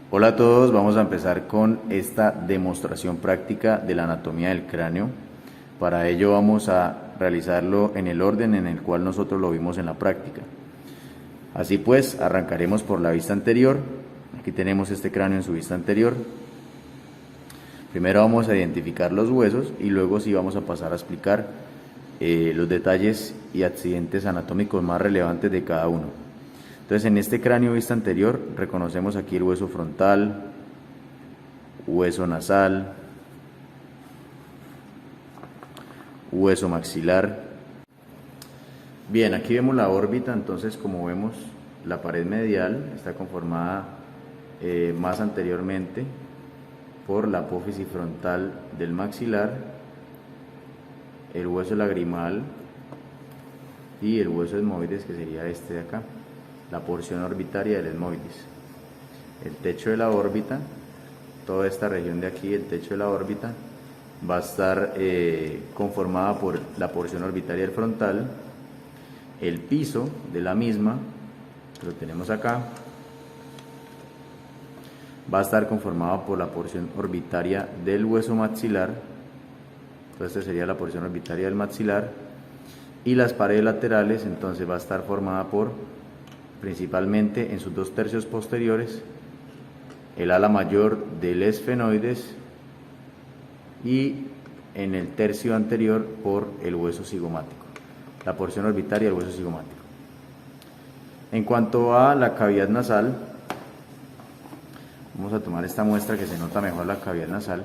Hola a todos, vamos a empezar con esta demostración práctica de la anatomía del cráneo. Para ello vamos a realizarlo en el orden en el cual nosotros lo vimos en la práctica. Así pues, arrancaremos por la vista anterior. Aquí tenemos este cráneo en su vista anterior. Primero vamos a identificar los huesos y luego sí vamos a pasar a explicar los detalles y accidentes anatómicos más relevantes de cada uno. Entonces, en este cráneo vista anterior reconocemos aquí el hueso frontal, hueso nasal, hueso maxilar. Bien, aquí vemos la órbita. Entonces, como vemos, la pared medial está conformada más anteriormente por la apófisis frontal del maxilar, el hueso lagrimal y el hueso etmoides, que sería este de acá, la porción orbitaria del etmoides. El techo de la órbita, toda esta región de aquí, el techo de la órbita, va a estar conformada por la porción orbitaria del frontal. El piso de la misma, lo tenemos acá, va a estar conformado por la porción orbitaria del hueso maxilar. Entonces, esta sería la porción orbitaria del maxilar. Y las paredes laterales, entonces, va a estar formada por, principalmente en sus 2/3 posteriores, el ala mayor del esfenoides y en el tercio anterior por el hueso cigomático, la porción orbitaria del hueso cigomático. En cuanto a la cavidad nasal, vamos a tomar esta muestra que se nota mejor la cavidad nasal.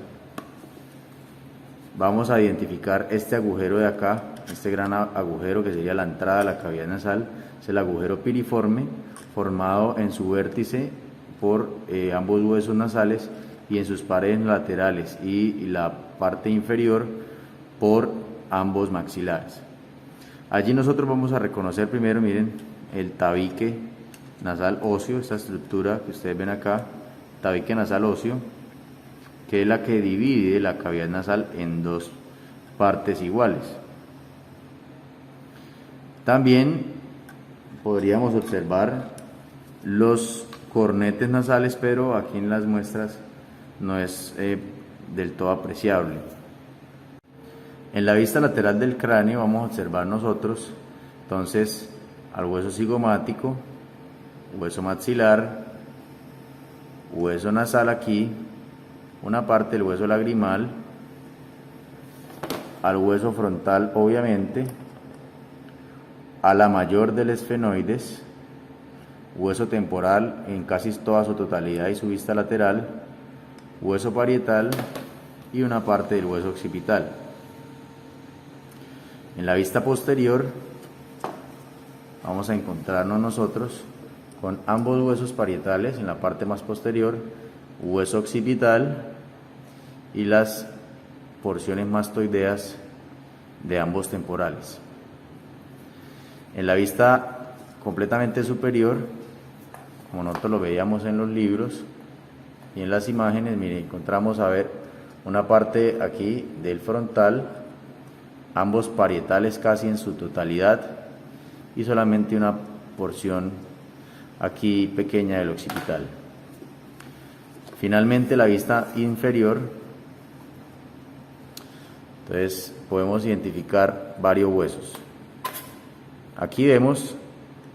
Vamos a identificar este agujero de acá, este gran agujero que sería la entrada a la cavidad nasal. Es el agujero piriforme, formado en su vértice por ambos huesos nasales y en sus paredes laterales y la parte inferior por ambos maxilares. Allí nosotros vamos a reconocer primero, miren, el tabique nasal óseo, esta estructura que ustedes ven acá, tabique nasal óseo, que es la que divide la cavidad nasal en dos partes iguales. También podríamos observar los cornetes nasales, pero aquí en las muestras no es del todo apreciable. En la vista lateral del cráneo vamos a observar nosotros entonces al hueso cigomático, hueso maxilar, hueso nasal aquí, una parte del hueso lagrimal, al hueso frontal obviamente, ala mayor del esfenoides, hueso temporal en casi toda su totalidad y su vista lateral, hueso parietal y una parte del hueso occipital. En la vista posterior vamos a encontrarnos nosotros con ambos huesos parietales en la parte más posterior, hueso occipital y las porciones mastoideas de ambos temporales. En la vista completamente superior, como nosotros lo veíamos en los libros y en las imágenes, miren, encontramos a ver una parte aquí del frontal, ambos parietales casi en su totalidad y solamente una porción aquí pequeña del occipital. Finalmente, la vista inferior, entonces podemos identificar varios huesos. Aquí vemos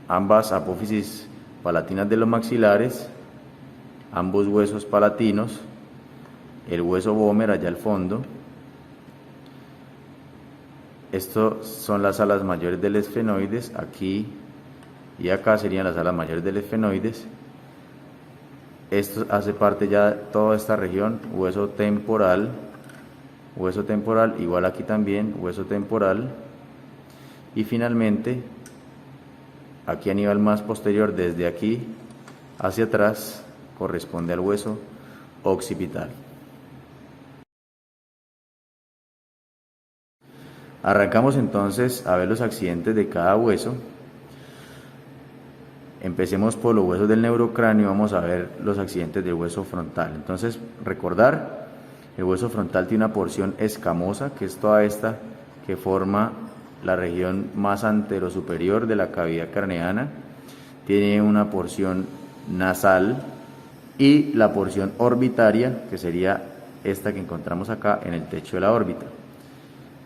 ambas apófisis palatinas de los maxilares, ambos huesos palatinos, el hueso vómer allá al fondo. Estos son las alas mayores del esfenoides, aquí y acá serían las alas mayores del esfenoides. Esto hace parte ya de toda esta región, hueso temporal, igual aquí también, hueso temporal. Y finalmente, aquí a nivel más posterior, desde aquí hacia atrás, corresponde al hueso occipital. Arrancamos entonces a ver los accidentes de cada hueso. Empecemos por los huesos del neurocráneo. Vamos a ver los accidentes del hueso frontal. Entonces, recordar, el hueso frontal tiene una porción escamosa, que es toda esta que forma la región más anterosuperior de la cavidad craneana. Tiene una porción nasal, y la porción orbitaria, que sería esta que encontramos acá en el techo de la órbita.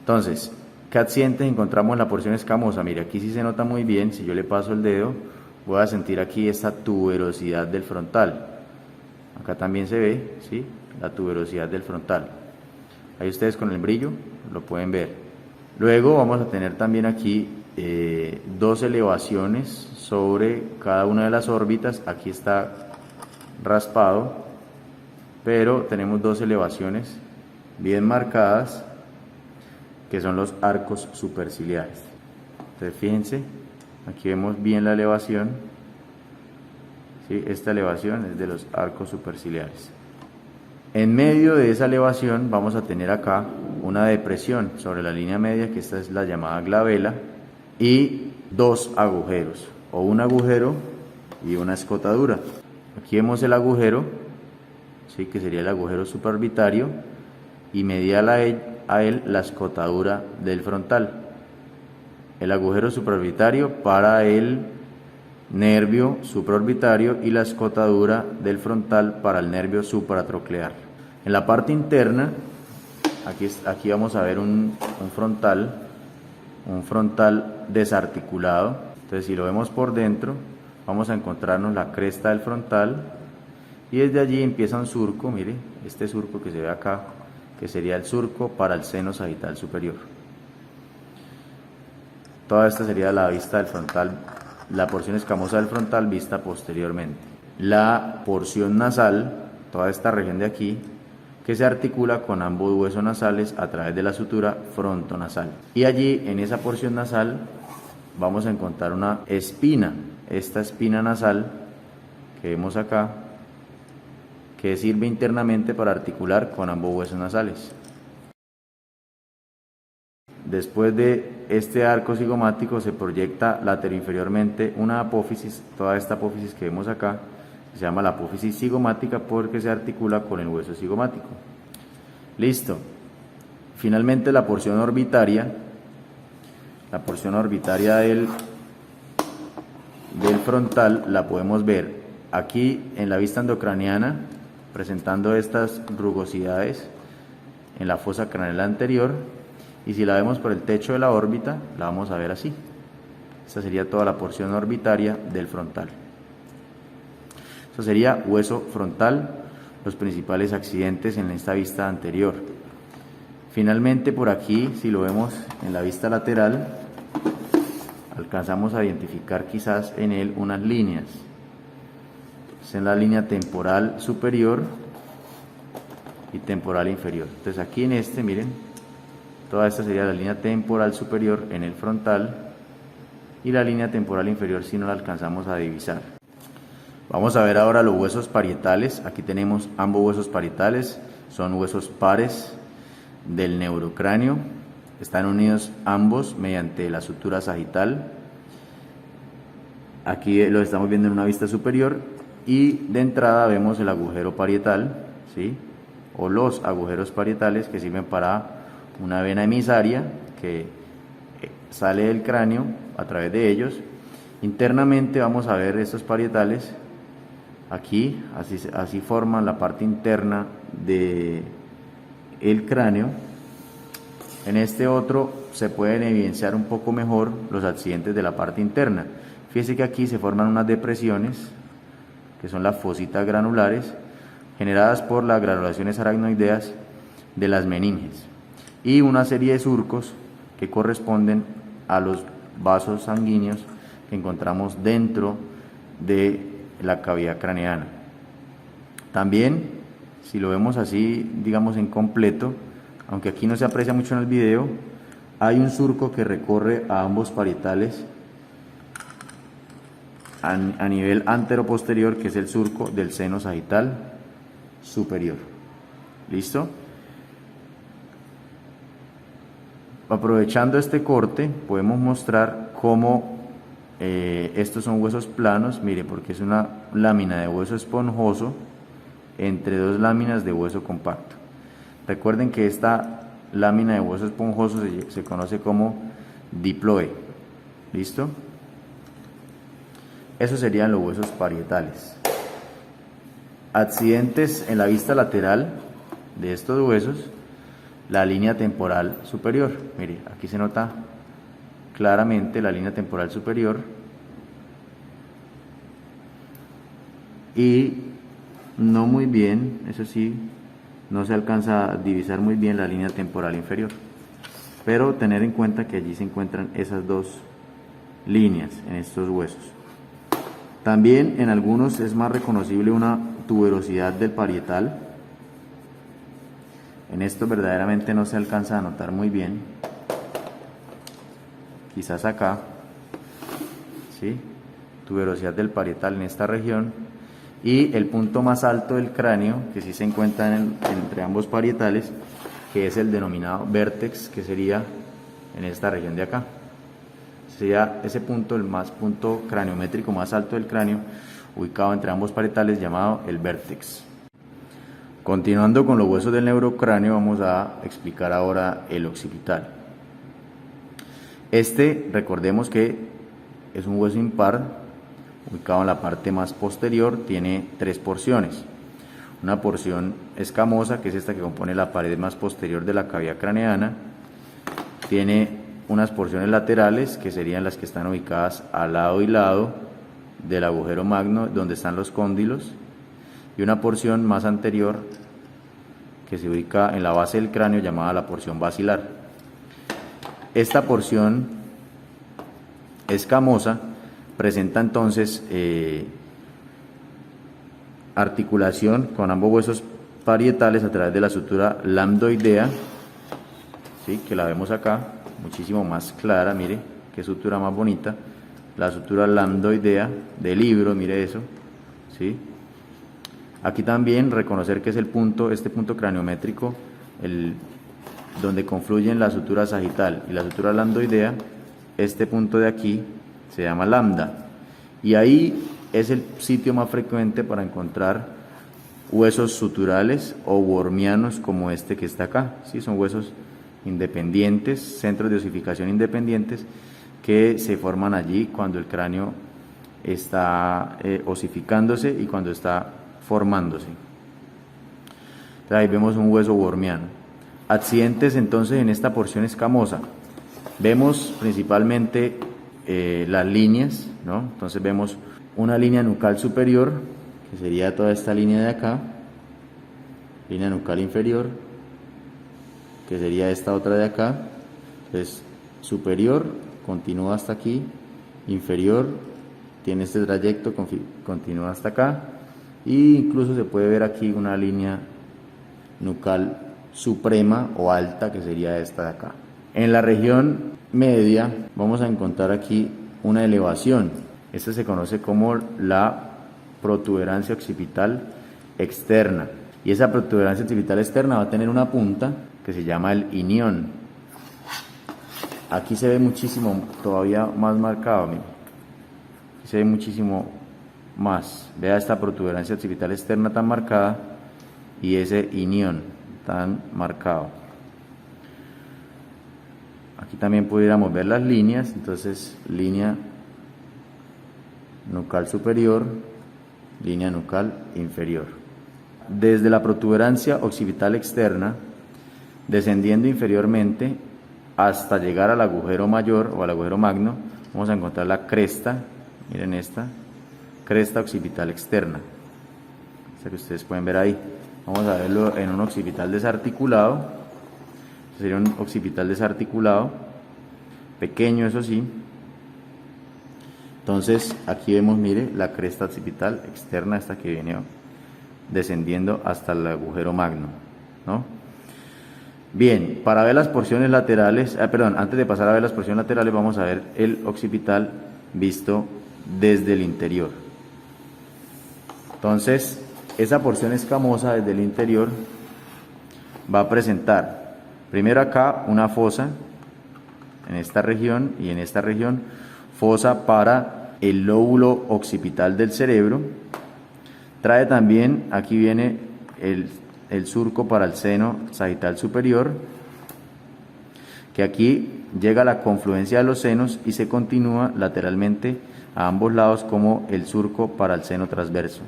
Entonces, ¿qué accidentes encontramos en la porción escamosa? Mire, aquí sí se nota muy bien. Si yo le paso el dedo, voy a sentir aquí esta tuberosidad del frontal. Acá también se ve, ¿sí?, la tuberosidad del frontal. Ahí ustedes con el brillo lo pueden ver. Luego vamos a tener también aquí dos elevaciones sobre cada una de las órbitas. Aquí está raspado, pero tenemos dos elevaciones bien marcadas, que son los arcos superciliares. Entonces fíjense, aquí vemos bien la elevación, ¿sí? Esta elevación es de los arcos superciliares. En medio de esa elevación vamos a tener acá una depresión sobre la línea media, que esta es la llamada glabela, y dos agujeros, o un agujero y una escotadura. Aquí vemos el agujero, ¿sí?, que sería el agujero supraorbitario, y medial a él la escotadura del frontal. El agujero supraorbitario para el nervio supraorbitario y la escotadura del frontal para el nervio supratroclear. En la parte interna, aquí vamos a ver un frontal desarticulado. Entonces, si lo vemos por dentro, vamos a encontrarnos la cresta del frontal, y desde allí empieza un surco. Mire, este surco que se ve acá, que sería el surco para el seno sagital superior. Toda esta sería la vista del frontal, la porción escamosa del frontal vista posteriormente. La porción nasal, toda esta región de aquí, que se articula con ambos huesos nasales a través de la sutura frontonasal. Y allí, en esa porción nasal, vamos a encontrar una espina, esta espina nasal que vemos acá, que sirve internamente para articular con ambos huesos nasales. Después de este arco cigomático se proyecta lateroinferiormente una apófisis, toda esta apófisis que vemos acá, se llama la apófisis cigomática porque se articula con el hueso cigomático. Listo. Finalmente la porción orbitaria del frontal la podemos ver aquí en la vista endocraniana, presentando estas rugosidades en la fosa craneal anterior, y si la vemos por el techo de la órbita, la vamos a ver así. Esta sería toda la porción orbitaria del frontal. Eso sería hueso frontal, los principales accidentes en esta vista anterior. Finalmente, por aquí, si lo vemos en la vista lateral, alcanzamos a identificar quizás en él unas líneas. Es en la línea temporal superior y temporal inferior. Entonces aquí en este, miren, toda esta sería la línea temporal superior en el frontal, y la línea temporal inferior si no la alcanzamos a divisar. Vamos a ver ahora los huesos parietales. Aquí tenemos ambos huesos parietales, son huesos pares del neurocráneo, están unidos ambos mediante la sutura sagital. Aquí lo estamos viendo en una vista superior, y de entrada vemos el agujero parietal, ¿sí?, o los agujeros parietales, que sirven para una vena emisaria que sale del cráneo a través de ellos. Internamente vamos a ver estos parietales aquí, así forman la parte interna del cráneo. En este otro se pueden evidenciar un poco mejor los accidentes de la parte interna. Fíjense que aquí se forman unas depresiones, que son las fositas granulares, generadas por las granulaciones aracnoideas de las meninges, y una serie de surcos que corresponden a los vasos sanguíneos que encontramos dentro de la cavidad craneana. También, si lo vemos así, digamos en completo, aunque aquí no se aprecia mucho en el video, hay un surco que recorre a ambos parietales a nivel anteroposterior, que es el surco del seno sagital superior. ¿Listo? Aprovechando este corte, podemos mostrar cómo estos son huesos planos. Mire, porque es una lámina de hueso esponjoso entre dos láminas de hueso compacto. Recuerden que esta lámina de hueso esponjoso se conoce como diploe. ¿Listo? Esos serían los huesos parietales. Accidentes en la vista lateral de estos huesos, la línea temporal superior. Mire, aquí se nota claramente la línea temporal superior y no muy bien, eso sí, no se alcanza a divisar muy bien la línea temporal inferior, pero tener en cuenta que allí se encuentran esas dos líneas en estos huesos. También en algunos es más reconocible una tuberosidad del parietal. En esto verdaderamente no se alcanza a notar muy bien, quizás acá, ¿sí? Tuberosidad del parietal en esta región, y el punto más alto del cráneo, que sí se encuentra entre ambos parietales, que es el denominado vértex, que sería en esta región de acá. Sería ese punto, el punto craniométrico más alto del cráneo, ubicado entre ambos parietales, llamado el vértex. Continuando con los huesos del neurocráneo, vamos a explicar ahora el occipital. Recordemos que es un hueso impar, ubicado en la parte más posterior, tiene 3 porciones. Una porción escamosa, que es esta que compone la pared más posterior de la cavidad craneana. Tiene unas porciones laterales, que serían las que están ubicadas al lado y lado del agujero magno, donde están los cóndilos. Y una porción más anterior, que se ubica en la base del cráneo, llamada la porción basilar. Esta porción escamosa presenta entonces articulación con ambos huesos parietales a través de la sutura lambdoidea, ¿sí? Que la vemos acá, muchísimo más clara, mire, qué sutura más bonita, la sutura lambdoidea del libro, mire eso, ¿sí? Aquí también reconocer que es este punto craniométrico, donde confluyen la sutura sagital y la sutura lambdoidea. Este punto de aquí se llama lambda, y ahí es el sitio más frecuente para encontrar huesos suturales o wormianos, como este que está acá, ¿sí? Son huesos independientes, centros de osificación independientes, que se forman allí cuando el cráneo está osificándose y cuando está formándose. Entonces, ahí vemos un hueso wormiano. Accidentes entonces en esta porción escamosa. Vemos principalmente las líneas, ¿no? Entonces vemos una línea nucal superior, que sería toda esta línea de acá, línea nucal inferior, que sería esta otra de acá. Entonces, superior continúa hasta aquí, inferior tiene este trayecto, continúa hasta acá, e incluso se puede ver aquí una línea nucal suprema o alta, que sería esta de acá. En la región media vamos a encontrar aquí una elevación. Esta se conoce como la protuberancia occipital externa, y esa protuberancia occipital externa va a tener una punta que se llama el inión. Aquí se ve muchísimo, todavía más marcado, mire. Aquí se ve muchísimo más. Vea esta protuberancia occipital externa tan marcada y ese inión tan marcado. Aquí también pudiéramos ver las líneas, entonces línea nucal superior, línea nucal inferior. Desde la protuberancia occipital externa, descendiendo inferiormente hasta llegar al agujero mayor o al agujero magno, vamos a encontrar la cresta, miren esta, cresta occipital externa, esta que ustedes pueden ver ahí. Vamos a verlo en un occipital desarticulado. Sería un occipital desarticulado, pequeño, eso sí. Entonces aquí vemos, mire, la cresta occipital externa, esta que viene descendiendo hasta el agujero magno, ¿no? Bien, para ver las porciones laterales, antes de pasar a ver las porciones laterales, vamos a ver el occipital visto desde el interior. Entonces, esa porción escamosa desde el interior va a presentar primero acá una fosa en esta región, y en esta región fosa para el lóbulo occipital del cerebro. Trae también, aquí viene el surco para el seno sagital superior, que aquí llega a la confluencia de los senos y se continúa lateralmente a ambos lados como el surco para el seno transverso.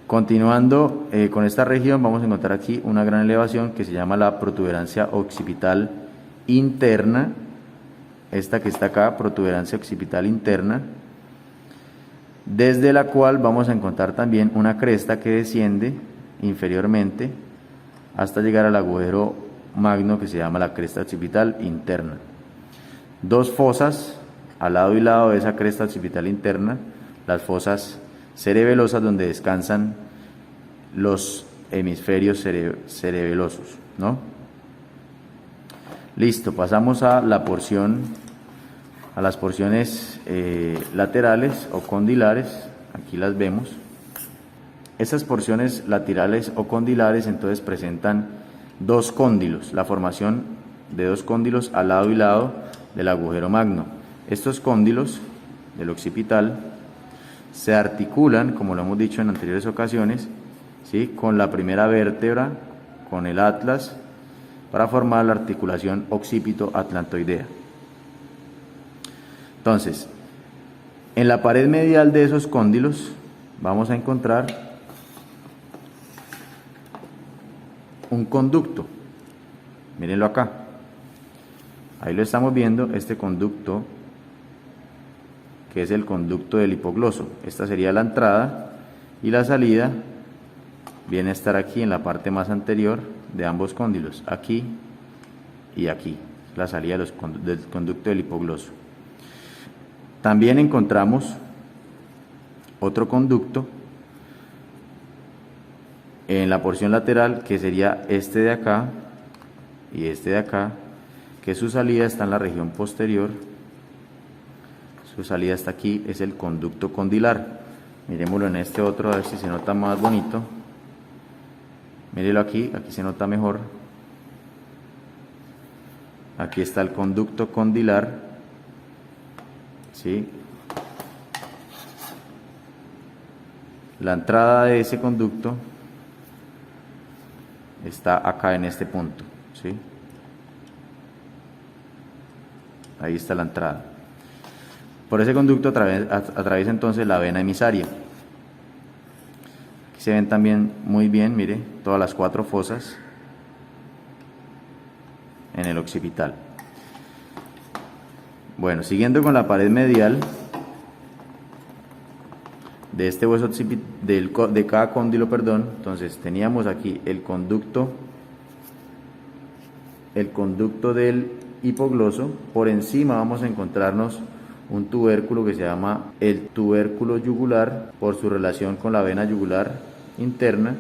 Continuando con esta región, vamos a encontrar aquí una gran elevación que se llama la protuberancia occipital interna. Esta que está acá, protuberancia occipital interna, desde la cual vamos a encontrar también una cresta que desciende inferiormente hasta llegar al agujero magno que se llama la cresta occipital interna. Dos fosas al lado y lado de esa cresta occipital interna, las fosas cerebelosas donde descansan los hemisferios cerebelosos, ¿no? Listo, pasamos a la porción, a las porciones laterales o condilares. Aquí las vemos. Estas porciones laterales o condilares entonces presentan dos cóndilos, la formación de dos cóndilos al lado y lado del agujero magno. Estos cóndilos del occipital se articulan, como lo hemos dicho en anteriores ocasiones, ¿sí?, con la primera vértebra, con el atlas, para formar la articulación occipito-atlantoidea. Entonces, en la pared medial de esos cóndilos vamos a encontrar un conducto. Mírenlo acá. Ahí lo estamos viendo, este conducto, que es el conducto del hipogloso. Esta sería la entrada y la salida viene a estar aquí en la parte más anterior de ambos cóndilos, aquí y aquí, la salida del conducto del hipogloso. También encontramos otro conducto en la porción lateral, que sería este de acá y este de acá, que su salida está en la región posterior. Su salida está aquí, es el conducto condilar. Miremoslo en este otro, a ver si se nota más bonito. Mírelo aquí, aquí se nota mejor. Aquí está el conducto condilar, ¿sí? La entrada de ese conducto está acá en este punto, ¿sí? Ahí está la entrada. Por ese conducto atraviesa entonces la vena emisaria. Aquí se ven también muy bien, mire, todas las cuatro fosas en el occipital. Bueno, siguiendo con la pared medial de este hueso de cada cóndilo, perdón, entonces teníamos aquí el conducto del hipogloso. Por encima vamos a encontrarnos un tubérculo que se llama el tubérculo yugular, por su relación con la vena yugular interna,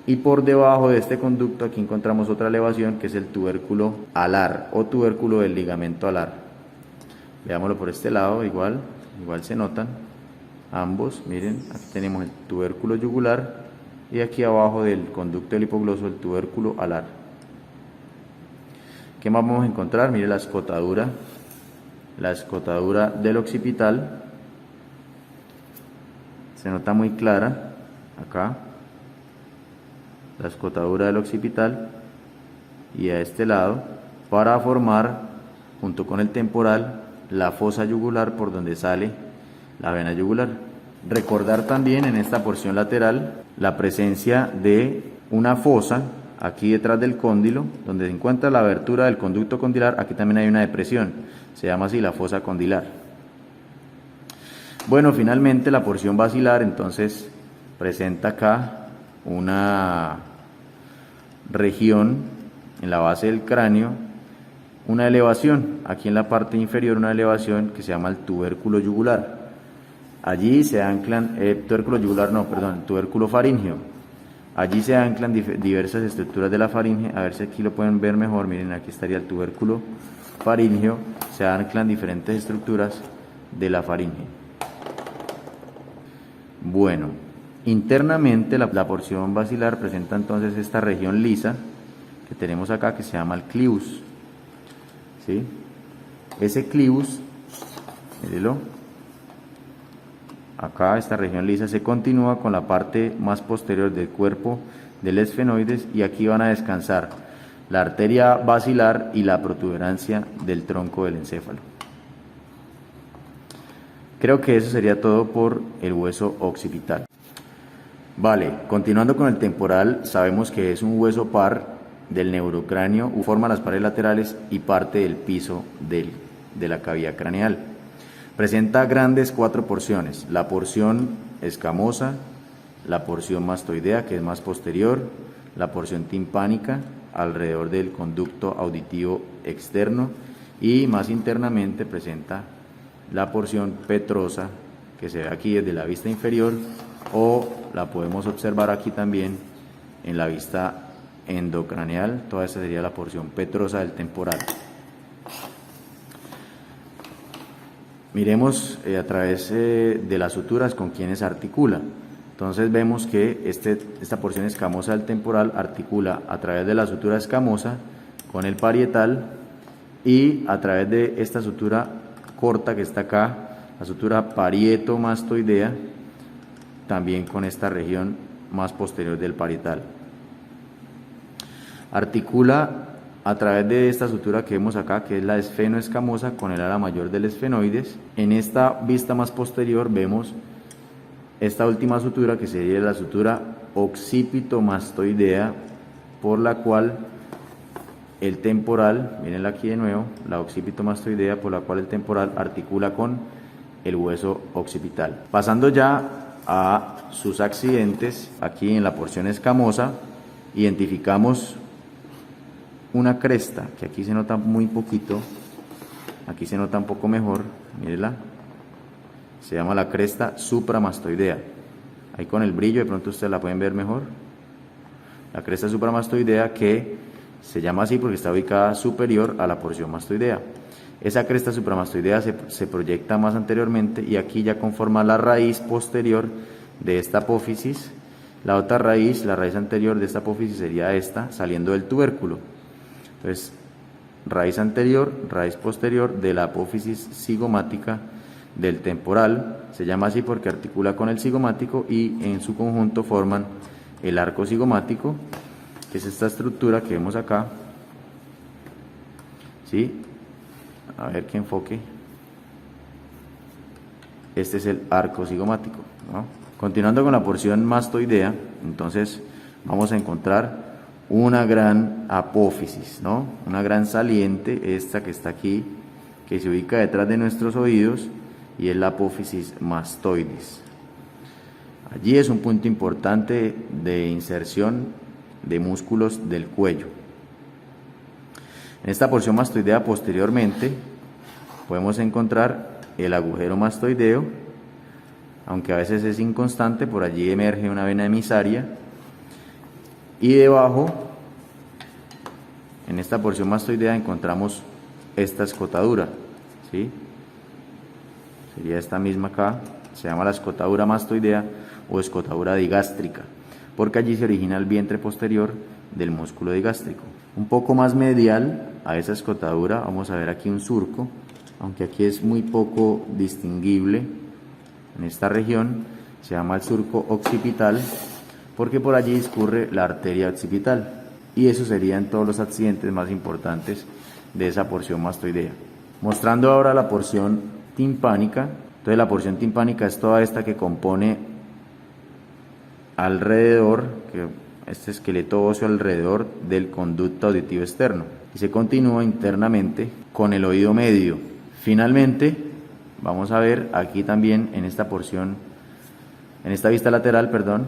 y por debajo de este conducto aquí encontramos otra elevación que es el tubérculo alar o tubérculo del ligamento alar. Veámoslo por este lado, igual se notan ambos. Miren, aquí tenemos el tubérculo yugular y aquí abajo del conducto del hipogloso el tubérculo alar. ¿Qué más vamos a encontrar? Mire la escotadura del occipital, se nota muy clara acá, la escotadura del occipital, y a este lado, para formar, junto con el temporal, la fosa yugular por donde sale la vena yugular. Recordar también en esta porción lateral la presencia de una fosa aquí detrás del cóndilo, donde se encuentra la abertura del conducto condilar. Aquí también hay una depresión, se llama así la fosa condilar. Bueno, finalmente la porción basilar entonces presenta acá una región en la base del cráneo, una elevación, aquí en la parte inferior una elevación que se llama el tubérculo yugular. Allí se anclan, tubérculo faríngeo. Allí se anclan diversas estructuras de la faringe. A ver si aquí lo pueden ver mejor. Miren, aquí estaría el tubérculo faríngeo. Se anclan diferentes estructuras de la faringe. Bueno, internamente la porción basilar presenta entonces esta región lisa que tenemos acá, que se llama el clivus, ¿sí? Ese clivus, mírenlo, acá esta región lisa se continúa con la parte más posterior del cuerpo del esfenoides, y aquí van a descansar la arteria basilar y la protuberancia del tronco del encéfalo. Creo que eso sería todo por el hueso occipital. Vale, continuando con el temporal, sabemos que es un hueso par del neurocráneo, forma las paredes laterales y parte del piso de la cavidad craneal. Presenta grandes 4 porciones: la porción escamosa, la porción mastoidea, que es más posterior, la porción timpánica alrededor del conducto auditivo externo, y más internamente presenta la porción petrosa, que se ve aquí desde la vista inferior, o la podemos observar aquí también en la vista endocraneal. Toda esta sería la porción petrosa del temporal. Miremos a través de las suturas con quienes articula. Entonces vemos que esta porción escamosa del temporal articula a través de la sutura escamosa con el parietal, y a través de esta sutura corta que está acá, la sutura parieto-mastoidea, también con esta región más posterior del parietal. Articula a través de esta sutura que vemos acá, que es la esfenoescamosa, con el ala mayor del esfenoides. En esta vista más posterior vemos esta última sutura, que sería la sutura occipito-mastoidea, por la cual el temporal, mírenla aquí de nuevo, la occipito-mastoidea, por la cual el temporal articula con el hueso occipital. Pasando ya a sus accidentes, aquí en la porción escamosa identificamos una cresta, que aquí se nota muy poquito, aquí se nota un poco mejor, mírenla, se llama la cresta supramastoidea. Ahí con el brillo de pronto ustedes la pueden ver mejor. La cresta supramastoidea, que se llama así porque está ubicada superior a la porción mastoidea. Esa cresta supramastoidea se proyecta más anteriormente, y aquí ya conforma la raíz posterior de esta apófisis. La otra raíz, la raíz anterior de esta apófisis, sería esta, saliendo del tubérculo. Entonces, raíz anterior, raíz posterior de la apófisis cigomática del temporal. Se llama así porque articula con el cigomático, y en su conjunto forman el arco cigomático, que es esta estructura que vemos acá. ¿Sí? A ver qué enfoque. Este es el arco cigomático, ¿no? Continuando con la porción mastoidea, entonces vamos a encontrar una gran apófisis, ¿no? Una gran saliente, esta que está aquí, que se ubica detrás de nuestros oídos, y es la apófisis mastoides. Allí es un punto importante de inserción de músculos del cuello. En esta porción mastoidea posteriormente podemos encontrar el agujero mastoideo, aunque a veces es inconstante. Por allí emerge una vena emisaria, y debajo, en esta porción mastoidea, encontramos esta escotadura, ¿sí? Sería esta misma acá, se llama la escotadura mastoidea o escotadura digástrica, porque allí se origina el vientre posterior del músculo digástrico. Un poco más medial a esa escotadura vamos a ver aquí un surco, aunque aquí es muy poco distinguible. En esta región se llama el surco occipital, porque por allí discurre la arteria occipital, y eso serían todos los accidentes más importantes de esa porción mastoidea. Mostrando ahora la porción timpánica. Entonces la porción timpánica es toda esta que compone alrededor, este esqueleto óseo alrededor del conducto auditivo externo, y se continúa internamente con el oído medio. Finalmente vamos a ver aquí también en esta porción, en esta vista lateral, perdón,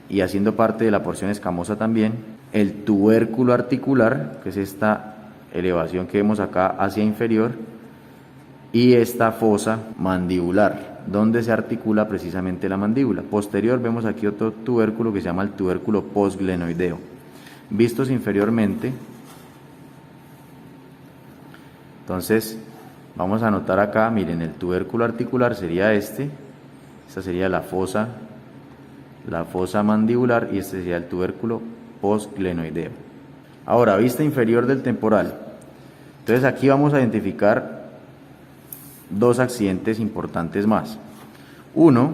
y haciendo parte de la porción escamosa también, el tubérculo articular, que es esta elevación que vemos acá hacia inferior, y esta fosa mandibular, donde se articula precisamente la mandíbula. Posterior vemos aquí otro tubérculo que se llama el tubérculo postglenoideo. Vistos inferiormente, entonces vamos a anotar acá, miren, el tubérculo articular sería esta sería la fosa mandibular, y este sería el tubérculo postglenoideo. Ahora, vista inferior del temporal. Entonces aquí vamos a identificar dos accidentes importantes más. Uno,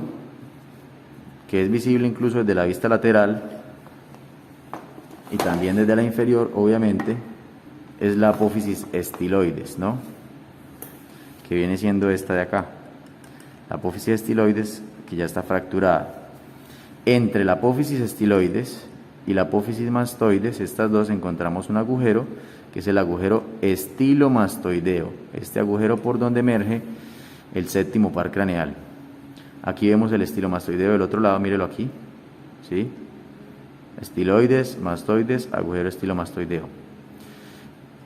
que es visible incluso desde la vista lateral y también desde la inferior, obviamente, es la apófisis estiloides, ¿no? Que viene siendo esta de acá. La apófisis estiloides, que ya está fracturada. Entre la apófisis estiloides y la apófisis mastoides, estas dos, encontramos un agujero que es el agujero estilomastoideo, este agujero por donde emerge el séptimo par craneal. Aquí vemos el estilomastoideo del otro lado, mírelo aquí, ¿sí? Estiloides, mastoides, agujero estilomastoideo.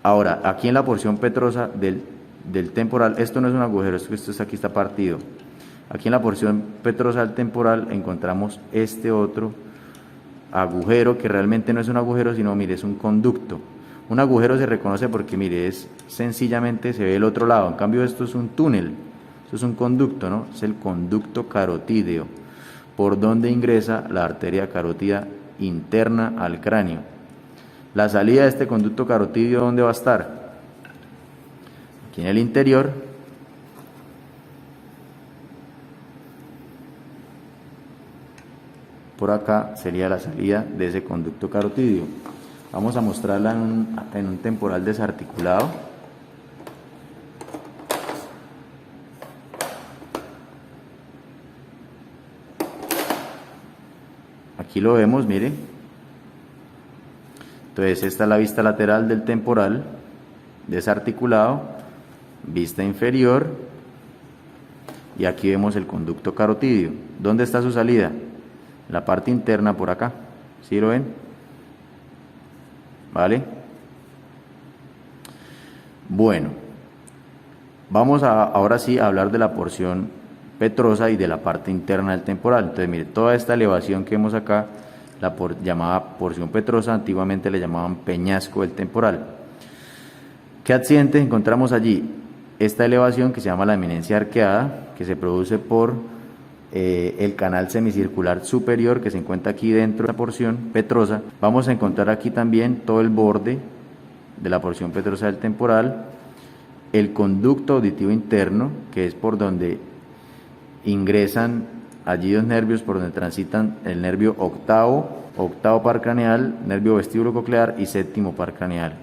Ahora, aquí en la porción petrosa del temporal, esto no es un agujero, esto aquí está partido. Aquí en la porción petrosa del temporal encontramos este otro agujero que realmente no es un agujero, sino, mire, es un conducto. Un agujero se reconoce porque, mire, es sencillamente se ve el otro lado. En cambio, esto es un túnel, esto es un conducto, ¿no? Es el conducto carotídeo, por donde ingresa la arteria carótida interna al cráneo. La salida de este conducto carotídeo, ¿dónde va a estar? Aquí en el interior. Por acá sería la salida de ese conducto carotídeo. Vamos a mostrarla en un temporal desarticulado. Aquí lo vemos, mire. Entonces esta es la vista lateral del temporal desarticulado, vista inferior, y aquí vemos el conducto carotídeo. ¿Dónde está su salida? La parte interna por acá, ¿sí lo ven? ¿Vale? Bueno, vamos ahora sí a hablar de la porción petrosa y de la parte interna del temporal. Entonces, mire, toda esta elevación que vemos acá, llamada porción petrosa, antiguamente le llamaban peñasco del temporal. ¿Qué accidentes encontramos allí? Esta elevación que se llama la eminencia arqueada, que se produce por el canal semicircular superior que se encuentra aquí dentro de la porción petrosa. Vamos a encontrar aquí también todo el borde de la porción petrosa del temporal, el conducto auditivo interno, que es por donde ingresan allí dos nervios, por donde transitan el nervio octavo par craneal, nervio vestíbulo coclear y séptimo par craneal.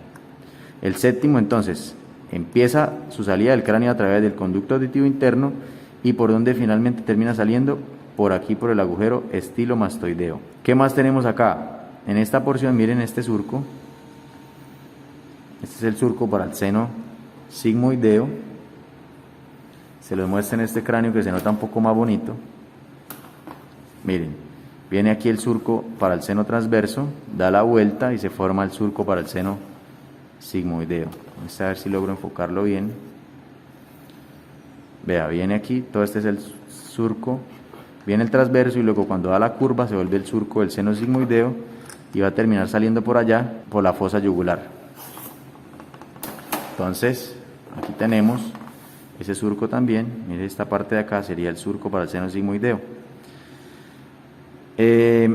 El séptimo, entonces, empieza su salida del cráneo a través del conducto auditivo interno, y por donde finalmente termina saliendo, por aquí, por el agujero estilomastoideo. ¿Qué más tenemos acá? En esta porción, miren este surco. Este es el surco para el seno sigmoideo. Se los muestra en este cráneo que se nota un poco más bonito. Miren, viene aquí el surco para el seno transverso, da la vuelta y se forma el surco para el seno sigmoideo. Vamos a ver si logro enfocarlo bien. Vea, viene aquí, todo este es el surco, viene el transverso y luego cuando da la curva se vuelve el surco del seno sigmoideo y va a terminar saliendo por allá, por la fosa yugular. Entonces, aquí tenemos ese surco también. Mire, esta parte de acá sería el surco para el seno sigmoideo.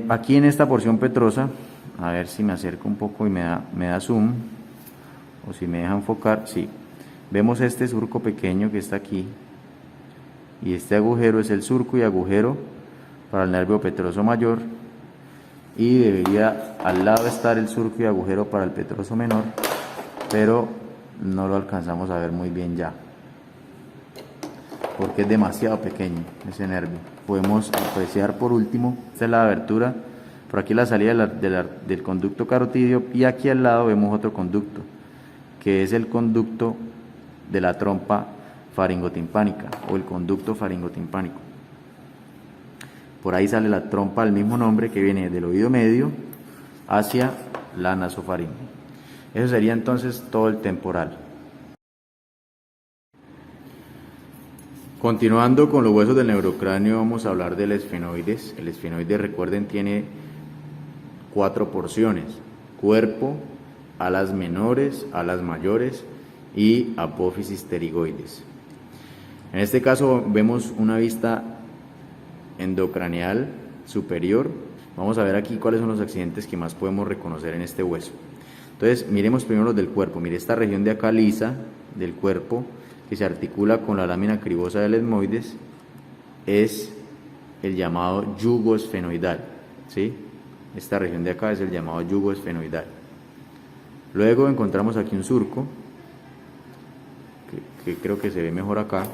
Aquí en esta porción petrosa, a ver si me acerco un poco y me da zoom, o si me deja enfocar, sí. Vemos este surco pequeño que está aquí, y este agujero es el surco y agujero para el nervio petroso mayor, y debería al lado estar el surco y agujero para el petroso menor, pero no lo alcanzamos a ver muy bien ya, porque es demasiado pequeño ese nervio. Podemos apreciar por último, esta es la abertura, por aquí la salida del conducto carotídeo, y aquí al lado vemos otro conducto, que es el conducto de la trompa faringotimpánica o el conducto faringotimpánico. Por ahí sale la trompa del mismo nombre, que viene del oído medio hacia la nasofaringe. Eso sería entonces todo el temporal. Continuando con los huesos del neurocráneo, vamos a hablar del esfenoides. El esfenoides, recuerden, tiene 4 porciones: cuerpo, alas menores, alas mayores y apófisis pterigoides. En este caso vemos una vista endocraneal superior. Vamos a ver aquí cuáles son los accidentes que más podemos reconocer en este hueso. Entonces, miremos primero los del cuerpo. Mire esta región de acá lisa del cuerpo, que se articula con la lámina cribosa del etmoides, es el llamado yugo esfenoidal, ¿sí? Esta región de acá es el llamado yugo esfenoidal. Luego encontramos aquí un surco, que creo que se ve mejor acá.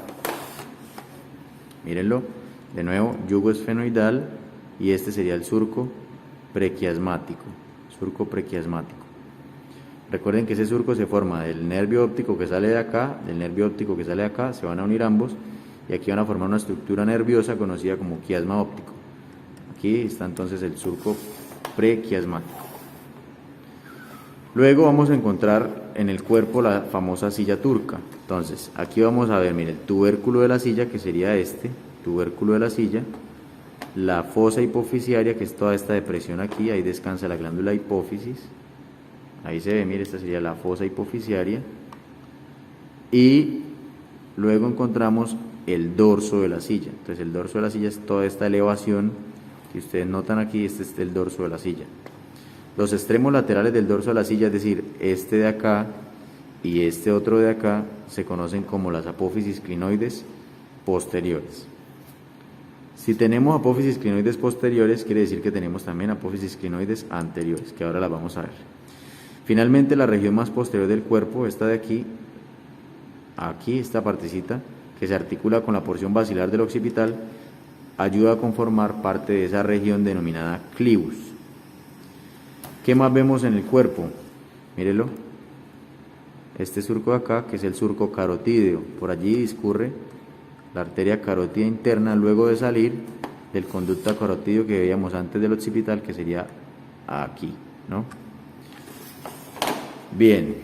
Mírenlo, de nuevo, yugo esfenoidal, y este sería el surco prequiasmático. Surco prequiasmático. Recuerden que ese surco se forma del nervio óptico que sale de acá, del nervio óptico que sale de acá, se van a unir ambos y aquí van a formar una estructura nerviosa conocida como quiasma óptico. Aquí está entonces el surco prequiasmático. Luego vamos a encontrar en el cuerpo la famosa silla turca. Entonces, aquí vamos a ver, mire, el tubérculo de la silla, que sería este, tubérculo de la silla, la fosa hipofisiaria, que es toda esta depresión aquí, ahí descansa la glándula hipófisis. Ahí se ve, mire, esta sería la fosa hipofisiaria. Y luego encontramos el dorso de la silla. Entonces el dorso de la silla es toda esta elevación que ustedes notan aquí, este es el dorso de la silla. Los extremos laterales del dorso de la silla, es decir, este de acá y este otro de acá, se conocen como las apófisis clinoides posteriores. Si tenemos apófisis clinoides posteriores, quiere decir que tenemos también apófisis clinoides anteriores, que ahora las vamos a ver. Finalmente, la región más posterior del cuerpo, esta de aquí, esta partecita, que se articula con la porción basilar del occipital, ayuda a conformar parte de esa región denominada clivus. ¿Qué más vemos en el cuerpo? Mírelo. Este surco de acá, que es el surco carotídeo, por allí discurre la arteria carótida interna luego de salir del conducto carotídeo que veíamos antes del occipital, que sería aquí, ¿no? Bien,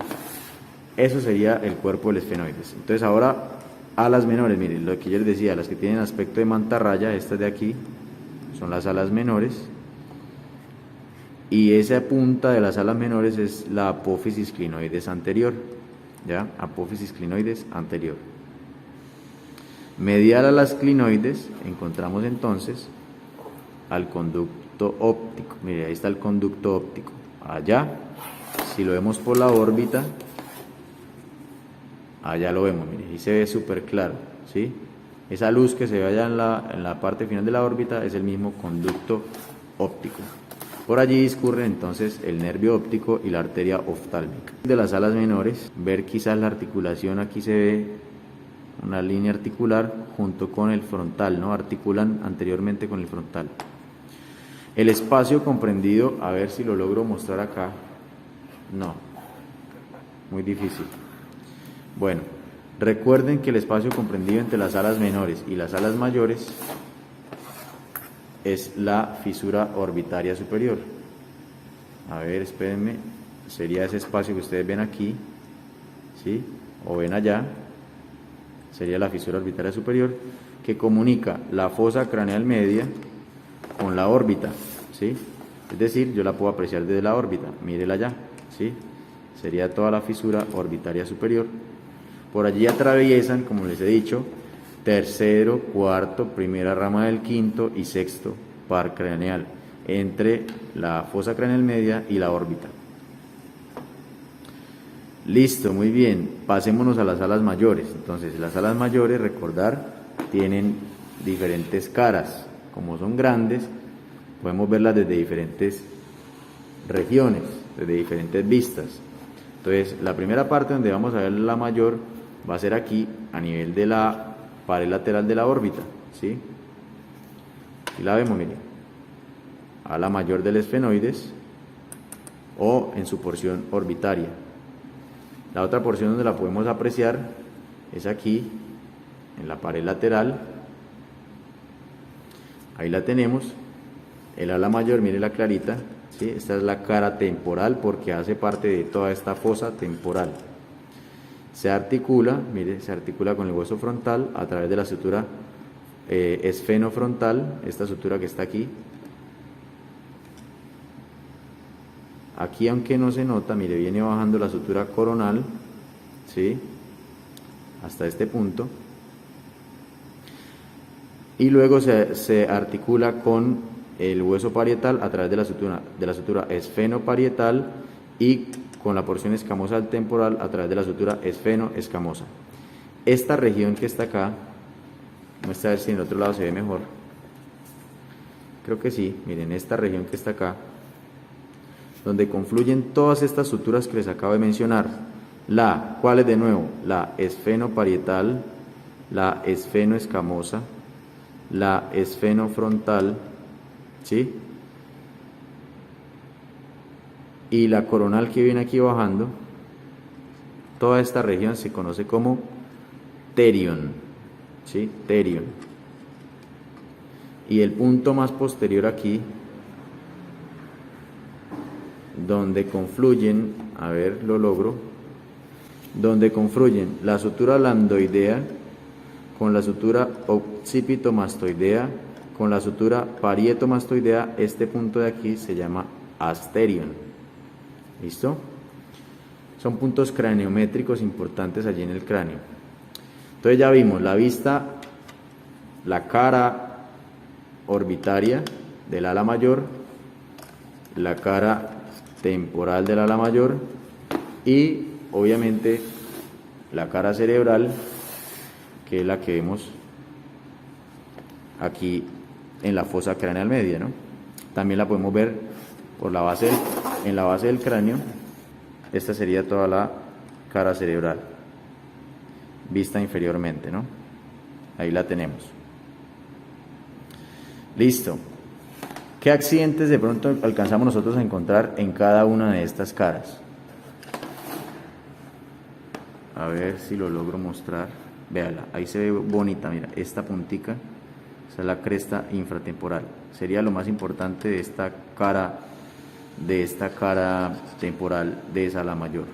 eso sería el cuerpo del esfenoides. Entonces ahora alas menores, miren, lo que yo les decía, las que tienen aspecto de mantarraya, estas de aquí, son las alas menores. Y esa punta de las alas menores es la apófisis clinoides anterior, ¿ya? Apófisis clinoides anterior. Medial a las clinoides encontramos entonces al conducto óptico. Mire, ahí está el conducto óptico. Allá, si lo vemos por la órbita, allá lo vemos, mire, ahí se ve súper claro, ¿sí? Esa luz que se ve allá en la parte final de la órbita es el mismo conducto óptico. Por allí discurre entonces el nervio óptico y la arteria oftálmica. De las alas menores, ver quizás la articulación, aquí se ve una línea articular junto con el frontal, ¿no? Articulan anteriormente con el frontal. El espacio comprendido, a ver si lo logro mostrar acá. No, muy difícil. Bueno, recuerden que el espacio comprendido entre las alas menores y las alas mayores es la fisura orbitaria superior. A ver, espérenme, sería ese espacio que ustedes ven aquí, ¿sí? O ven allá, sería la fisura orbitaria superior, que comunica la fosa craneal media con la órbita, ¿sí? Es decir, yo la puedo apreciar desde la órbita, mírela allá, ¿sí? Sería toda la fisura orbitaria superior. Por allí atraviesan, como les he dicho, tercero, cuarto, primera rama del quinto y sexto par craneal, entre la fosa craneal media y la órbita. Listo, muy bien, pasémonos a las alas mayores. Entonces, las alas mayores, recordar, tienen diferentes caras. Como son grandes, podemos verlas desde diferentes regiones, desde diferentes vistas. Entonces, la primera parte donde vamos a ver la mayor va a ser aquí, a nivel de la pared lateral de la órbita, ¿sí? Aquí la vemos, miren, ala mayor del esfenoides o en su porción orbitaria. La otra porción donde la podemos apreciar es aquí, en la pared lateral. Ahí la tenemos, el ala mayor, mire la clarita, ¿sí? Esta es la cara temporal porque hace parte de toda esta fosa temporal. Se articula, mire, se articula con el hueso frontal a través de la sutura esfenofrontal, esta sutura que está aquí. Aquí, aunque no se nota, mire, viene bajando la sutura coronal, ¿sí? Hasta este punto. Y luego se articula con el hueso parietal a través de la sutura esfenoparietal y con la porción escamosa del temporal a través de la sutura esfeno-escamosa. Esta región que está acá, muestra a ver si en el otro lado se ve mejor. Creo que sí, miren, esta región que está acá, donde confluyen todas estas suturas que les acabo de mencionar. ¿Cuál es de nuevo? La esfenoparietal, la esfenoescamosa, la esfenofrontal, ¿sí? Y la coronal que viene aquí bajando, toda esta región se conoce como terion, ¿sí? Terion. Y el punto más posterior aquí, donde confluyen, a ver, lo logro, donde confluyen la sutura lambdoidea con la sutura occipitomastoidea con la sutura parietomastoidea, este punto de aquí se llama asterion. ¿Listo? Son puntos craniométricos importantes allí en el cráneo. Entonces ya vimos la vista, la cara orbitaria del ala mayor, la cara temporal del ala mayor y obviamente la cara cerebral, que es la que vemos aquí en la fosa craneal media, ¿no? También la podemos ver por la base, en la base del cráneo. Esta sería toda la cara cerebral, vista inferiormente, ¿no? Ahí la tenemos. Listo. ¿Qué accidentes de pronto alcanzamos nosotros a encontrar en cada una de estas caras? A ver si lo logro mostrar. Véala, ahí se ve bonita, mira, esta puntica, esa es la cresta infratemporal. Sería lo más importante de esta cara temporal de esa ala mayor.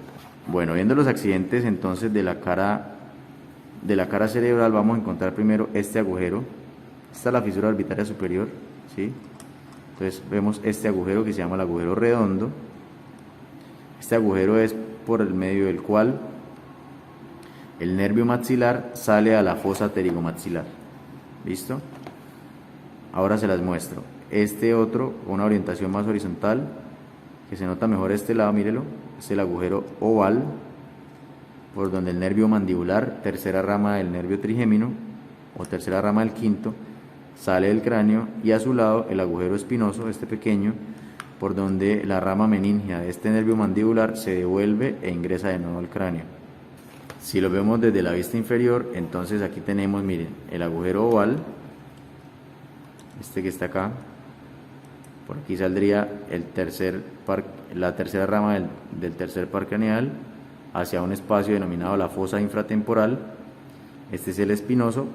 Bueno, viendo los accidentes entonces de la cara cerebral, vamos a encontrar primero este agujero. Esta es la fisura orbitaria superior, ¿sí? Entonces vemos este agujero que se llama el agujero redondo. Este agujero es por el medio del cual el nervio maxilar sale a la fosa pterigomaxilar. ¿Listo? Ahora se las muestro. Este otro, una orientación más horizontal, que se nota mejor este lado, mírelo, es el agujero oval, por donde el nervio mandibular, tercera rama del nervio trigémino, o tercera rama del quinto, sale del cráneo, y a su lado el agujero espinoso, este pequeño, por donde la rama meningia de este nervio mandibular se devuelve e ingresa de nuevo al cráneo. Si lo vemos desde la vista inferior, entonces aquí tenemos, miren, el agujero oval, este que está acá, por aquí saldría la tercera rama del tercer par craneal hacia un espacio denominado la fosa infratemporal. Este es el espinoso,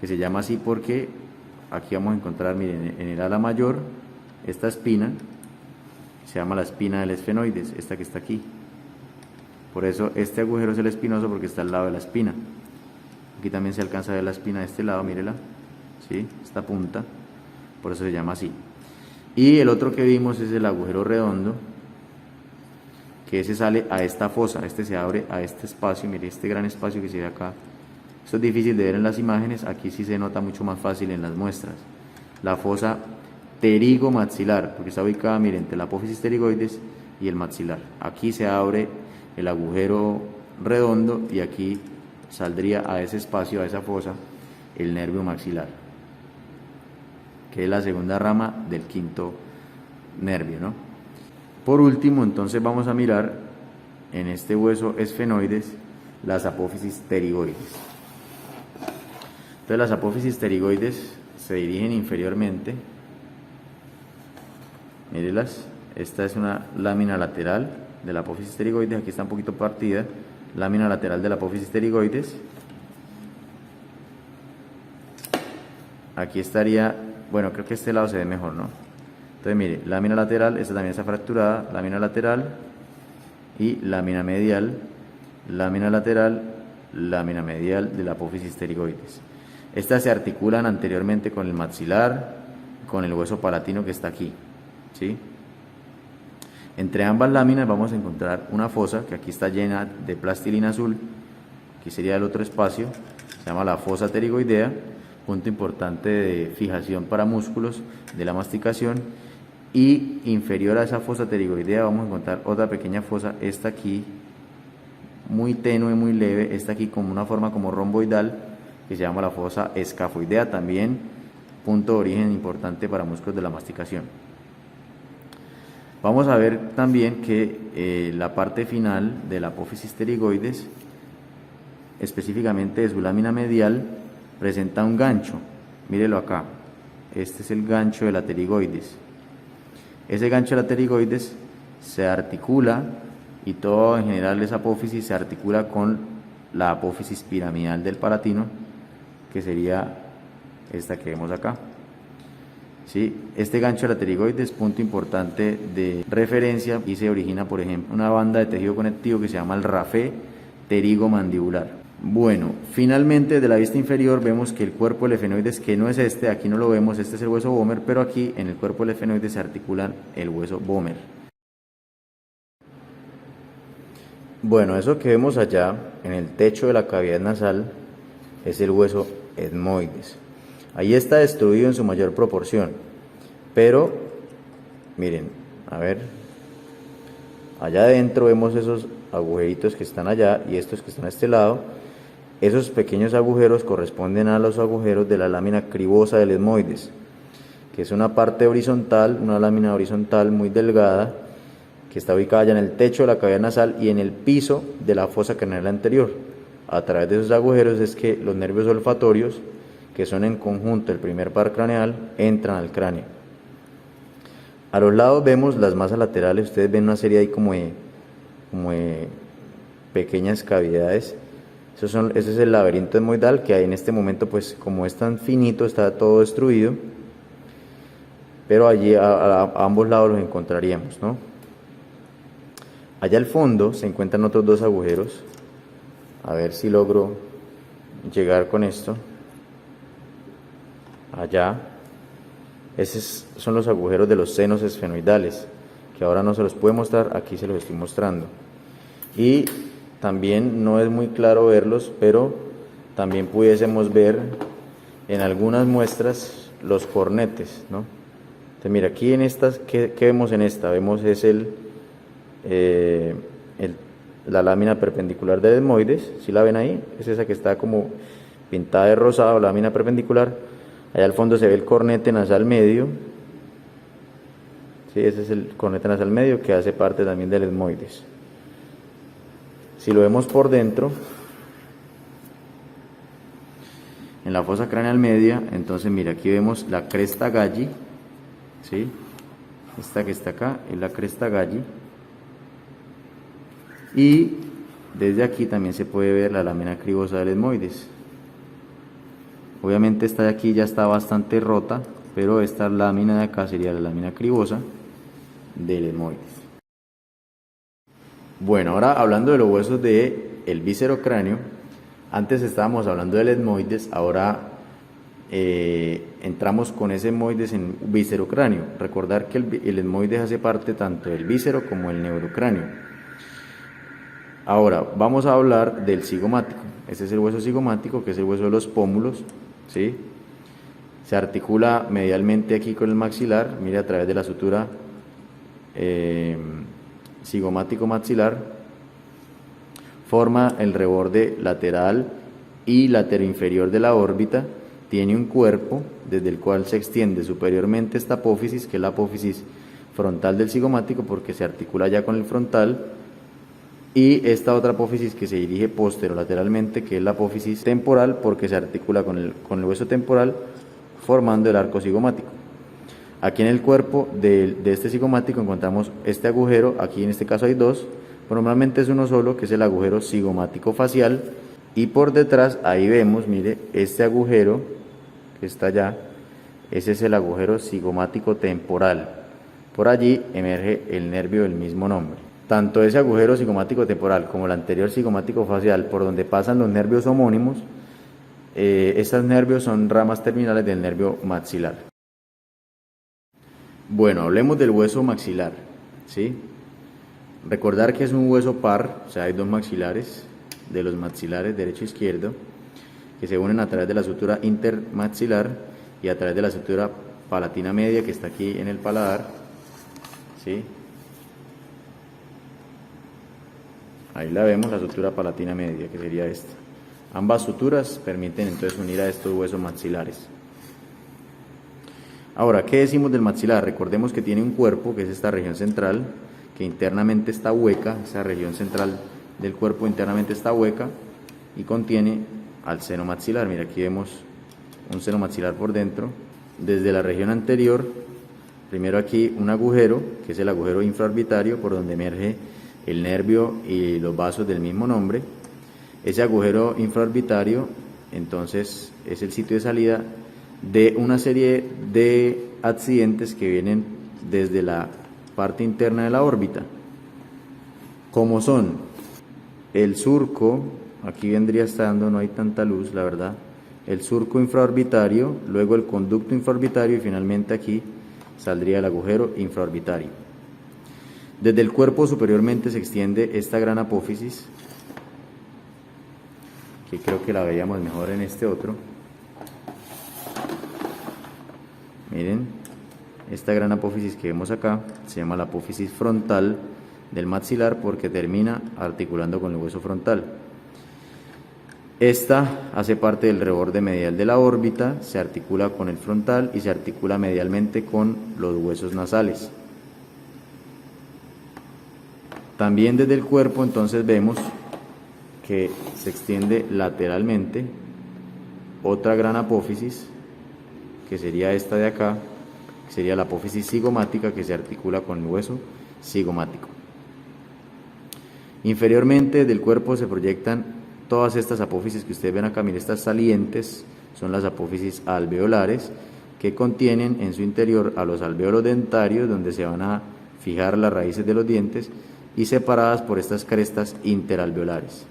que se llama así porque aquí vamos a encontrar, miren, en el ala mayor, esta espina, se llama la espina del esfenoides, esta que está aquí. Por eso este agujero es el espinoso, porque está al lado de la espina. Aquí también se alcanza a ver la espina de este lado, mírela, ¿sí? Esta punta, por eso se llama así. Y el otro que vimos es el agujero redondo, que ese sale a esta fosa, este se abre a este espacio, mire este gran espacio que se ve acá. Esto es difícil de ver en las imágenes, aquí sí se nota mucho más fácil en las muestras. La fosa pterigomaxilar, porque está ubicada, miren, entre la apófisis pterigoides y el maxilar. Aquí se abre el agujero redondo y aquí saldría a ese espacio, a esa fosa, el nervio maxilar, que es la segunda rama del quinto nervio, ¿no? Por último, entonces vamos a mirar en este hueso esfenoides las apófisis pterigoides. Entonces las apófisis pterigoides se dirigen inferiormente, mírenlas, esta es una lámina lateral de la apófisis pterigoides, aquí está un poquito partida, lámina lateral de la apófisis pterigoides. Aquí estaría, bueno, creo que este lado se ve mejor, ¿no? Entonces mire, lámina lateral, esta también está fracturada, lámina lateral y lámina medial, lámina lateral, lámina medial de la apófisis pterigoides. Estas se articulan anteriormente con el maxilar, con el hueso palatino que está aquí, ¿sí? Entre ambas láminas vamos a encontrar una fosa que aquí está llena de plastilina azul, aquí sería el otro espacio, se llama la fosa pterigoidea, punto importante de fijación para músculos de la masticación. Y inferior a esa fosa pterigoidea vamos a encontrar otra pequeña fosa, esta aquí, muy tenue, muy leve, esta aquí como una forma como romboidal, que se llama la fosa escafoidea, también punto de origen importante para músculos de la masticación. Vamos a ver también que la parte final de la apófisis pterigoides, específicamente de su lámina medial, presenta un gancho, mírelo acá, este es el gancho de la pterigoides. Ese gancho de la pterigoides se articula, y todo en general esa apófisis se articula con la apófisis piramidal del palatino, que sería esta que vemos acá. ¿Sí? Este gancho de la pterigoides, punto importante de referencia, y se origina, por ejemplo, una banda de tejido conectivo que se llama el rafé pterigomandibular. Bueno, finalmente de la vista inferior vemos que el cuerpo del efenoides, que no es este, aquí no lo vemos, este es el hueso vomer, pero aquí en el cuerpo del efenoides se articula el hueso vomer. Bueno, eso que vemos allá en el techo de la cavidad nasal es el hueso etmoides. Ahí está destruido en su mayor proporción, pero miren, a ver, allá adentro vemos esos agujeritos que están allá y estos que están a este lado. Esos pequeños agujeros corresponden a los agujeros de la lámina cribosa del etmoides, que es una parte horizontal, una lámina horizontal muy delgada, que está ubicada ya en el techo de la cavidad nasal y en el piso de la fosa craneal anterior. A través de esos agujeros es que los nervios olfatorios, que son en conjunto el primer par craneal, entran al cráneo. A los lados vemos las masas laterales, ustedes ven una serie ahí como de pequeñas cavidades. Ese es el laberinto etmoidal, que hay en este momento, pues como es tan finito, está todo destruido, pero allí a ambos lados los encontraríamos, ¿no? Allá al fondo se encuentran otros dos agujeros. A ver si logro llegar con esto. Allá, esos son los agujeros de los senos esfenoidales, que ahora no se los puedo mostrar, aquí se los estoy mostrando. Y también no es muy claro verlos, pero también pudiésemos ver en algunas muestras los cornetes, ¿no? Entonces mira, aquí en estas, ¿qué vemos en esta? Vemos es la lámina perpendicular del etmoides, ¿sí la ven ahí? Es esa que está como pintada de rosado, lámina perpendicular. Allá al fondo se ve el cornete nasal medio, ¿sí? Ese es el cornete nasal medio, que hace parte también del etmoides. Si lo vemos por dentro, en la fosa craneal media, entonces mira, aquí vemos la cresta Galli, ¿sí? Esta que está acá es la cresta Galli, y desde aquí también se puede ver la lámina cribosa del etmoides. Obviamente esta de aquí ya está bastante rota, pero esta lámina de acá sería la lámina cribosa del etmoides. Bueno, ahora hablando de los huesos del viscerocráneo, antes estábamos hablando del etmoides, ahora entramos con ese etmoides en viscerocráneo. Recordar que el etmoides hace parte tanto del víscero como del neurocráneo. Ahora vamos a hablar del cigomático. Este es el hueso cigomático, que es el hueso de los pómulos, ¿sí? Se articula medialmente aquí con el maxilar, mire, a través de la sutura cigomático maxilar, forma el reborde lateral y lateroinferior de la órbita, tiene un cuerpo desde el cual se extiende superiormente esta apófisis, que es la apófisis frontal del cigomático, porque se articula ya con el frontal, y esta otra apófisis que se dirige posterolateralmente, que es la apófisis temporal, porque se articula con el hueso temporal, formando el arco cigomático. Aquí en el cuerpo de este cigomático encontramos este agujero, aquí en este caso hay dos, pero normalmente es uno solo, que es el agujero cigomático facial, y por detrás ahí vemos, mire, este agujero que está allá, ese es el agujero cigomático temporal. Por allí emerge el nervio del mismo nombre. Tanto ese agujero cigomático temporal como el anterior cigomático facial, por donde pasan los nervios homónimos, estos nervios son ramas terminales del nervio maxilar. Bueno, hablemos del hueso maxilar, ¿sí? Recordar que es un hueso par, o sea, hay dos maxilares, de los maxilares derecho e izquierdo, que se unen a través de la sutura intermaxilar y a través de la sutura palatina media, que está aquí en el paladar, ¿sí? Ahí la vemos, la sutura palatina media, que sería esta. Ambas suturas permiten entonces unir a estos huesos maxilares. Ahora, ¿qué decimos del maxilar? Recordemos que tiene un cuerpo, que es esta región central, que internamente está hueca, esa región central del cuerpo internamente está hueca y contiene al seno maxilar. Mira, aquí vemos un seno maxilar por dentro, desde la región anterior, primero aquí un agujero, que es el agujero infraorbitario, por donde emerge el nervio y los vasos del mismo nombre. Ese agujero infraorbitario, entonces, es el sitio de salida de una serie de accidentes que vienen desde la parte interna de la órbita, como son el surco, aquí vendría estando, no hay tanta luz, la verdad, el surco infraorbitario, luego el conducto infraorbitario y finalmente aquí saldría el agujero infraorbitario. Desde el cuerpo superiormente se extiende esta gran apófisis, que creo que la veíamos mejor en este otro. Miren, esta gran apófisis que vemos acá se llama la apófisis frontal del maxilar porque termina articulando con el hueso frontal. Esta hace parte del reborde medial de la órbita, se articula con el frontal y se articula medialmente con los huesos nasales. También desde el cuerpo entonces vemos que se extiende lateralmente otra gran apófisis, que sería esta de acá, que sería la apófisis cigomática, que se articula con el hueso cigomático. Inferiormente del cuerpo se proyectan todas estas apófisis que ustedes ven acá. Miren, estas salientes son las apófisis alveolares, que contienen en su interior a los alvéolos dentarios, donde se van a fijar las raíces de los dientes, y separadas por estas crestas interalveolares.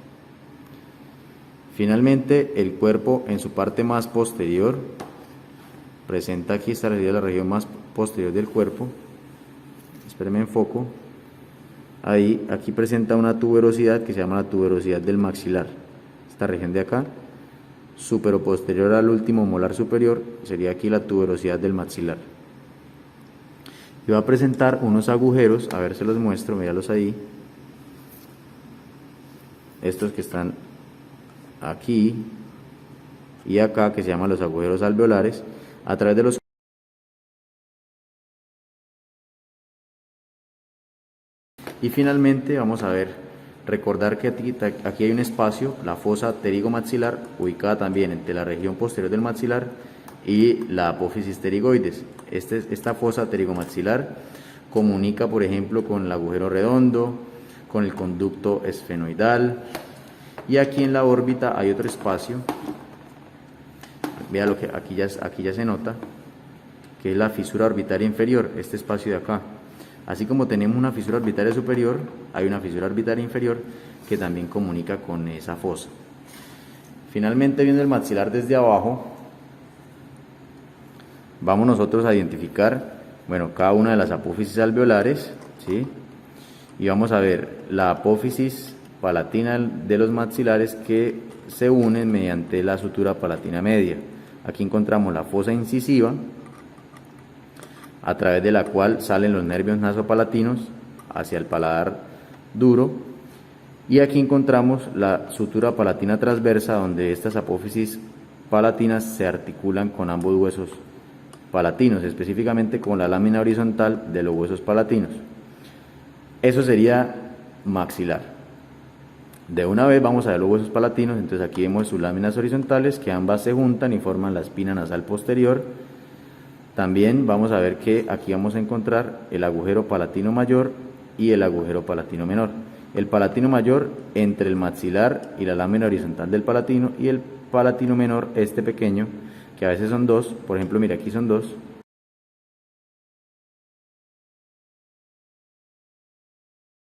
Finalmente, el cuerpo en su parte más posterior presenta, aquí está la región más posterior del cuerpo, espérenme enfoco, ahí, aquí presenta una tuberosidad que se llama la tuberosidad del maxilar. Esta región de acá, superoposterior al último molar superior, sería aquí la tuberosidad del maxilar. Y va a presentar unos agujeros, a ver se los muestro, míralos ahí, estos que están aquí y acá, que se llaman los agujeros alveolares, a través de los y finalmente vamos a ver, recordar que aquí hay un espacio, la fosa pterigomaxilar, ubicada también entre la región posterior del maxilar y la apófisis pterigoides. Esta fosa pterigomaxilar comunica, por ejemplo, con el agujero redondo, con el conducto esfenoidal, y aquí en la órbita hay otro espacio, vea lo que aquí ya se nota, que es la fisura orbitaria inferior, este espacio de acá. Así como tenemos una fisura orbitaria superior, hay una fisura orbitaria inferior que también comunica con esa fosa. Finalmente, viendo el maxilar desde abajo, vamos nosotros a identificar, bueno, cada una de las apófisis alveolares, ¿sí? Y vamos a ver la apófisis palatina de los maxilares que se unen mediante la sutura palatina media. Aquí encontramos la fosa incisiva, a través de la cual salen los nervios nasopalatinos hacia el paladar duro, y aquí encontramos la sutura palatina transversa, donde estas apófisis palatinas se articulan con ambos huesos palatinos, específicamente con la lámina horizontal de los huesos palatinos. Eso sería maxilar. De una vez vamos a ver los huesos palatinos. Entonces aquí vemos sus láminas horizontales, que ambas se juntan y forman la espina nasal posterior. También vamos a ver que aquí vamos a encontrar el agujero palatino mayor y el agujero palatino menor. El palatino mayor entre el maxilar y la lámina horizontal del palatino, y el palatino menor, este pequeño, que a veces son dos, por ejemplo, mira, aquí son dos,